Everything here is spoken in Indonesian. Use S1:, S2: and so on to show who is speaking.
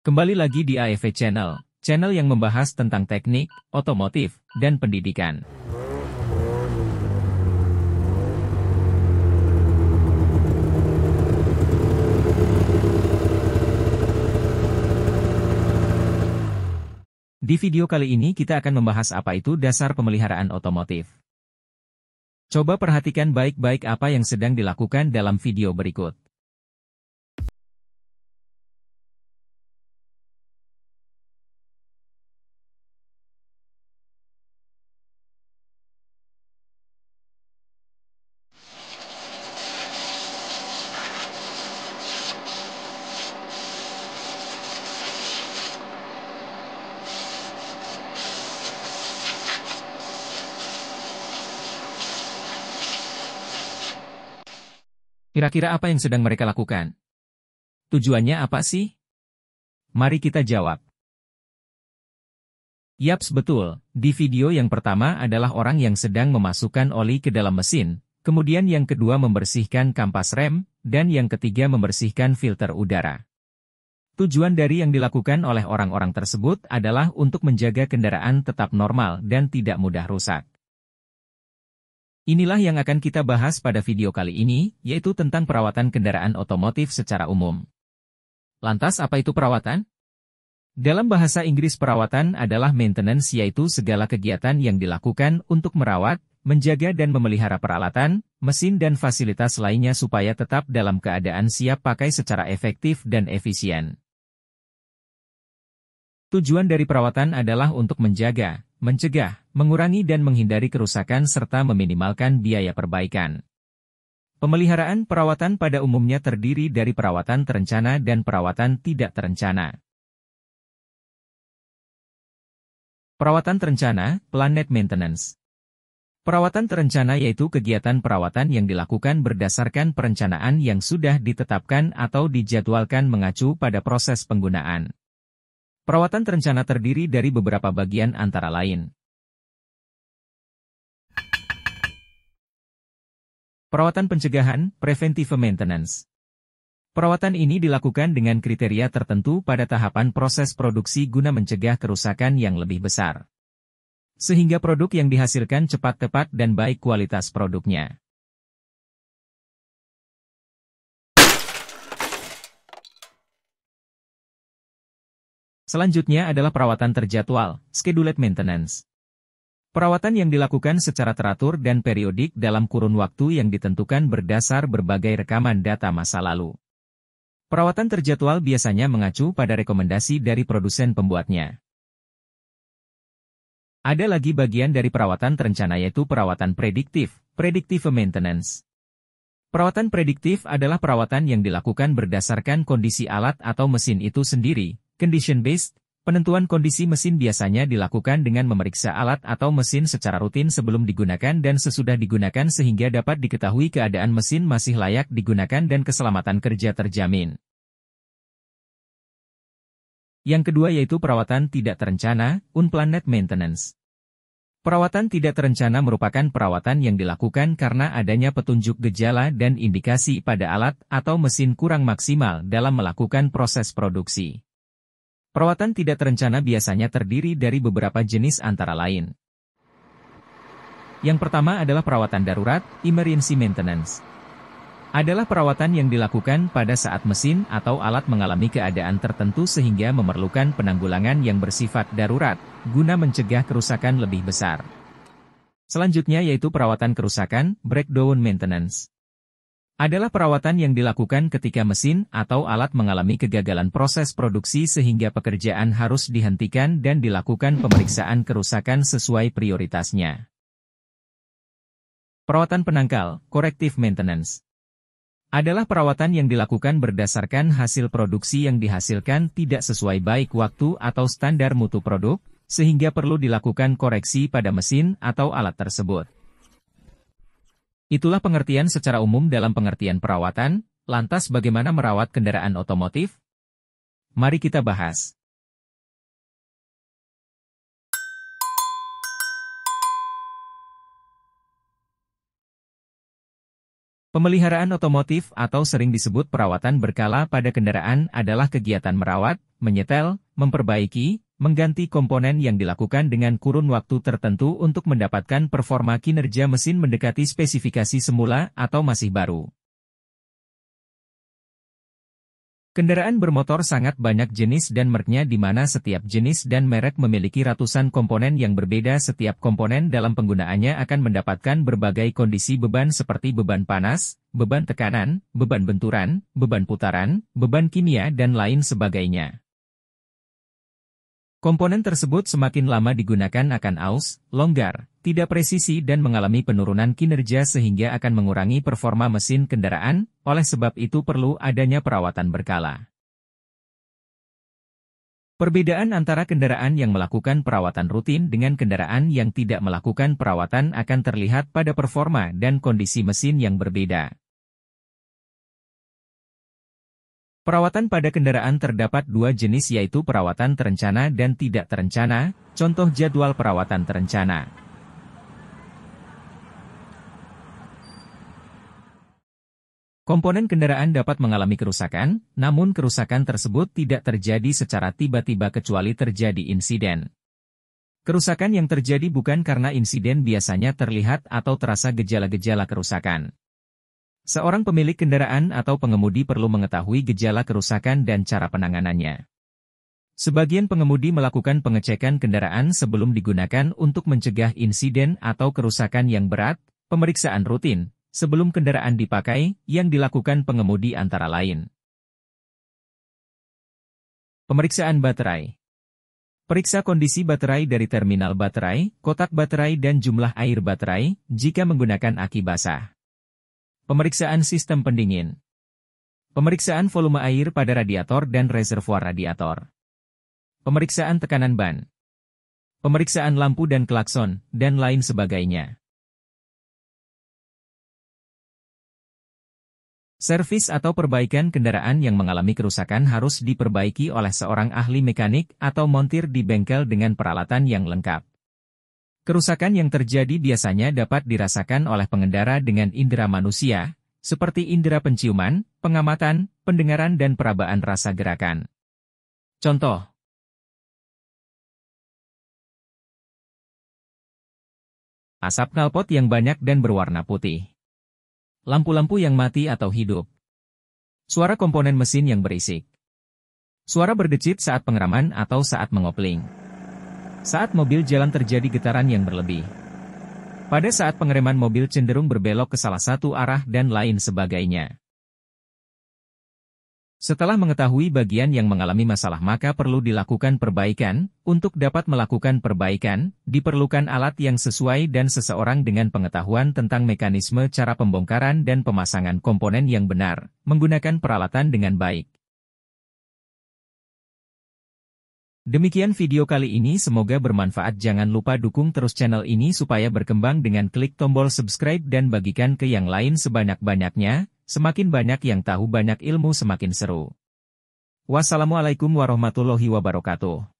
S1: Kembali lagi di AEV Channel, channel yang membahas tentang teknik, otomotif, dan pendidikan. Di video kali ini kita akan membahas apa itu dasar pemeliharaan otomotif. Coba perhatikan baik-baik apa yang sedang dilakukan dalam video berikut. Kira-kira apa yang sedang mereka lakukan? Tujuannya apa sih? Mari kita jawab. Yaps, betul. Di video yang pertama adalah orang yang sedang memasukkan oli ke dalam mesin, kemudian yang kedua membersihkan kampas rem, dan yang ketiga membersihkan filter udara. Tujuan dari yang dilakukan oleh orang-orang tersebut adalah untuk menjaga kendaraan tetap normal dan tidak mudah rusak. Inilah yang akan kita bahas pada video kali ini, yaitu tentang perawatan kendaraan otomotif secara umum. Lantas apa itu perawatan? Dalam bahasa Inggris perawatan adalah maintenance, yaitu segala kegiatan yang dilakukan untuk merawat, menjaga dan memelihara peralatan, mesin dan fasilitas lainnya supaya tetap dalam keadaan siap pakai secara efektif dan efisien. Tujuan dari perawatan adalah untuk menjaga, mencegah, mengurangi dan menghindari kerusakan serta meminimalkan biaya perbaikan. Pemeliharaan perawatan pada umumnya terdiri dari perawatan terencana dan perawatan tidak terencana. Perawatan terencana, planned maintenance. Perawatan terencana yaitu kegiatan perawatan yang dilakukan berdasarkan perencanaan yang sudah ditetapkan atau dijadwalkan mengacu pada proses penggunaan. Perawatan terencana terdiri dari beberapa bagian antara lain. Perawatan pencegahan, preventive maintenance. Perawatan ini dilakukan dengan kriteria tertentu pada tahapan proses produksi guna mencegah kerusakan yang lebih besar. Sehingga produk yang dihasilkan cepat tepat dan baik kualitas produknya. Selanjutnya adalah perawatan terjadwal, scheduled maintenance. Perawatan yang dilakukan secara teratur dan periodik dalam kurun waktu yang ditentukan berdasar berbagai rekaman data masa lalu. Perawatan terjadwal biasanya mengacu pada rekomendasi dari produsen pembuatnya. Ada lagi bagian dari perawatan terencana yaitu perawatan prediktif, predictive maintenance. Perawatan prediktif adalah perawatan yang dilakukan berdasarkan kondisi alat atau mesin itu sendiri. Condition-based, penentuan kondisi mesin biasanya dilakukan dengan memeriksa alat atau mesin secara rutin sebelum digunakan dan sesudah digunakan sehingga dapat diketahui keadaan mesin masih layak digunakan dan keselamatan kerja terjamin. Yang kedua yaitu perawatan tidak terencana, unplanned maintenance. Perawatan tidak terencana merupakan perawatan yang dilakukan karena adanya petunjuk gejala dan indikasi pada alat atau mesin kurang maksimal dalam melakukan proses produksi. Perawatan tidak terencana biasanya terdiri dari beberapa jenis antara lain. Yang pertama adalah perawatan darurat, emergency maintenance. Adalah perawatan yang dilakukan pada saat mesin atau alat mengalami keadaan tertentu sehingga memerlukan penanggulangan yang bersifat darurat, guna mencegah kerusakan lebih besar. Selanjutnya yaitu perawatan kerusakan, breakdown maintenance. Adalah perawatan yang dilakukan ketika mesin atau alat mengalami kegagalan proses produksi sehingga pekerjaan harus dihentikan dan dilakukan pemeriksaan kerusakan sesuai prioritasnya. Perawatan penangkal, corrective maintenance. Adalah perawatan yang dilakukan berdasarkan hasil produksi yang dihasilkan tidak sesuai baik waktu atau standar mutu produk, sehingga perlu dilakukan koreksi pada mesin atau alat tersebut. Itulah pengertian secara umum dalam pengertian perawatan. Lantas bagaimana merawat kendaraan otomotif? Mari kita bahas. Pemeliharaan otomotif atau sering disebut perawatan berkala pada kendaraan adalah kegiatan merawat, menyetel, memperbaiki, mengganti komponen yang dilakukan dengan kurun waktu tertentu untuk mendapatkan performa kinerja mesin mendekati spesifikasi semula atau masih baru. Kendaraan bermotor sangat banyak jenis dan mereknya di mana setiap jenis dan merek memiliki ratusan komponen yang berbeda. Setiap komponen dalam penggunaannya akan mendapatkan berbagai kondisi beban seperti beban panas, beban tekanan, beban benturan, beban putaran, beban kimia dan lain sebagainya. Komponen tersebut semakin lama digunakan akan aus, longgar, tidak presisi dan mengalami penurunan kinerja sehingga akan mengurangi performa mesin kendaraan, oleh sebab itu perlu adanya perawatan berkala. Perbedaan antara kendaraan yang melakukan perawatan rutin dengan kendaraan yang tidak melakukan perawatan akan terlihat pada performa dan kondisi mesin yang berbeda. Perawatan pada kendaraan terdapat dua jenis yaitu perawatan terencana dan tidak terencana. Contoh jadwal perawatan terencana. Komponen kendaraan dapat mengalami kerusakan, namun kerusakan tersebut tidak terjadi secara tiba-tiba kecuali terjadi insiden. Kerusakan yang terjadi bukan karena insiden biasanya terlihat atau terasa gejala-gejala kerusakan. Seorang pemilik kendaraan atau pengemudi perlu mengetahui gejala kerusakan dan cara penanganannya. Sebagian pengemudi melakukan pengecekan kendaraan sebelum digunakan untuk mencegah insiden atau kerusakan yang berat, pemeriksaan rutin, sebelum kendaraan dipakai, yang dilakukan pengemudi antara lain. Pemeriksaan baterai. Periksa kondisi baterai dari terminal baterai, kotak baterai dan jumlah air baterai, jika menggunakan aki basah. Pemeriksaan sistem pendingin. Pemeriksaan volume air pada radiator dan reservoir radiator. Pemeriksaan tekanan ban. Pemeriksaan lampu dan klakson, dan lain sebagainya. Servis atau perbaikan kendaraan yang mengalami kerusakan harus diperbaiki oleh seorang ahli mekanik atau montir di bengkel dengan peralatan yang lengkap. Kerusakan yang terjadi biasanya dapat dirasakan oleh pengendara dengan indera manusia, seperti indera penciuman, pengamatan, pendengaran dan perabaan rasa gerakan. Contoh. Asap knalpot yang banyak dan berwarna putih. Lampu-lampu yang mati atau hidup. Suara komponen mesin yang berisik. Suara berdecit saat pengeraman atau saat mengopling. Saat mobil jalan terjadi getaran yang berlebih. Pada saat pengereman mobil cenderung berbelok ke salah satu arah dan lain sebagainya. Setelah mengetahui bagian yang mengalami masalah maka perlu dilakukan perbaikan. Untuk dapat melakukan perbaikan, diperlukan alat yang sesuai dan seseorang dengan pengetahuan tentang mekanisme cara pembongkaran dan pemasangan komponen yang benar, menggunakan peralatan dengan baik. Demikian video kali ini, semoga bermanfaat. Jangan lupa dukung terus channel ini supaya berkembang dengan klik tombol subscribe dan bagikan ke yang lain sebanyak-banyaknya. Semakin banyak yang tahu banyak ilmu semakin seru. Wassalamualaikum warahmatullahi wabarakatuh.